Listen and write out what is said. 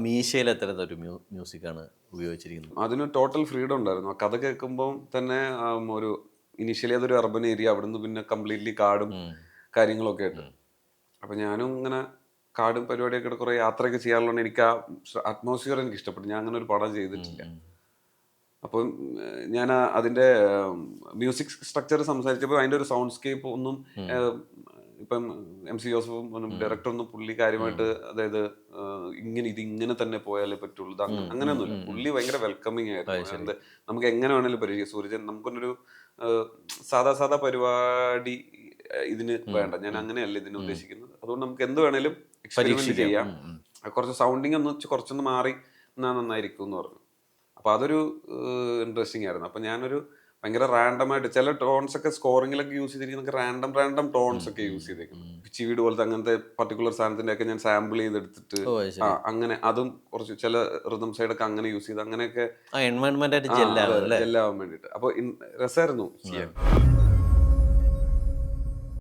മീശയിൽ എത്തരത്തിലൊരു മ്യൂസിക്കാണ് ഉപയോഗിച്ചിരിക്കുന്നത്? അതിന് total freedom ഉണ്ടായിരുന്നു. ആ കഥ കേൾക്കുമ്പോൾ തന്നെ ഒരു ഇനീഷ്യലി അതൊരു അർബൻ ഏരിയ, അവിടുന്ന് പിന്നെ കംപ്ലീറ്റ്ലി കാടും കാര്യങ്ങളൊക്കെ ആയിട്ട്. അപ്പം ഞാനും ഇങ്ങനെ കാടും പരിപാടിയൊക്കെ ആയിട്ട് കുറേ യാത്രയൊക്കെ ചെയ്യാറുള്ളതുകൊണ്ട് എനിക്ക് ആ അറ്റ്മോസ്ഫിയർ എനിക്ക് ഇഷ്ടപ്പെട്ടു. ഞാൻ അങ്ങനെ ഒരു പടം ചെയ്തിട്ടില്ല. അപ്പം ഞാൻ അതിൻ്റെ മ്യൂസിക് സ്ട്രക്ചർ സംസാരിച്ചപ്പോൾ അതിൻ്റെ ഒരു സൗണ്ട് സ്കേപ്പ് ഒന്നും ഇപ്പം MC ജോസഫും ഡയറക്ടറൊന്നും പുള്ളി കാര്യമായിട്ട്, അതായത് ഇതിങ്ങനെ തന്നെ പോയാലേ പറ്റുള്ളൂ, ഇത് അങ്ങനെയൊന്നുമില്ല. പുള്ളി ഭയങ്കര വെൽക്കമിങ് ആയിരുന്നു. നമുക്ക് എങ്ങനെ വേണേലും പരിചയം. സൂരജൻ നമുക്കൊരു സാധാ പരിപാടി ഇതിന് വേണ്ട. ഞാൻ അങ്ങനെയല്ല ഇതിന് ഉദ്ദേശിക്കുന്നത്. അതുകൊണ്ട് നമുക്ക് എന്ത് വേണേലും എക്സ്പെരിമെന്റ് ചെയ്യാം. കുറച്ച് സൗണ്ടിങ് കുറച്ചൊന്ന് മാറി എന്നാൽ നന്നായിരിക്കും എന്ന് പറഞ്ഞു. അപ്പോൾ അതൊരു ഇൻട്രസ്റ്റിംഗ് ആയിരുന്നു. അപ്പോൾ ഞാനൊരു ഭയങ്കര റാൻഡമായിട്ട് ചില ടോൺസ് ഒക്കെ സ്കോറിങ്ങിലൊക്കെ യൂസ് ചെയ്തിരിക്കുന്നത് റാൻഡം ടോൺസ് ഒക്കെ യൂസ് ചെയ്തേക്കുന്നത്. പിച്ചി വീട് പോലത്തെ അങ്ങനത്തെ പർട്ടിക്കുലർ സാധനത്തിൻ്റെ ഒക്കെ ഞാൻ സാമ്പിൾ ചെയ്തെടുത്തിട്ട് അങ്ങനെ അതും കുറച്ച് ചില റിതം സൈഡൊക്കെ അങ്ങനെ യൂസ് ചെയ്ത് അങ്ങനെയൊക്കെ ജെല്ലാവാൻ വേണ്ടിയിട്ട്. അപ്പോൾ രസമായിരുന്നു ചെയ്യാൻ.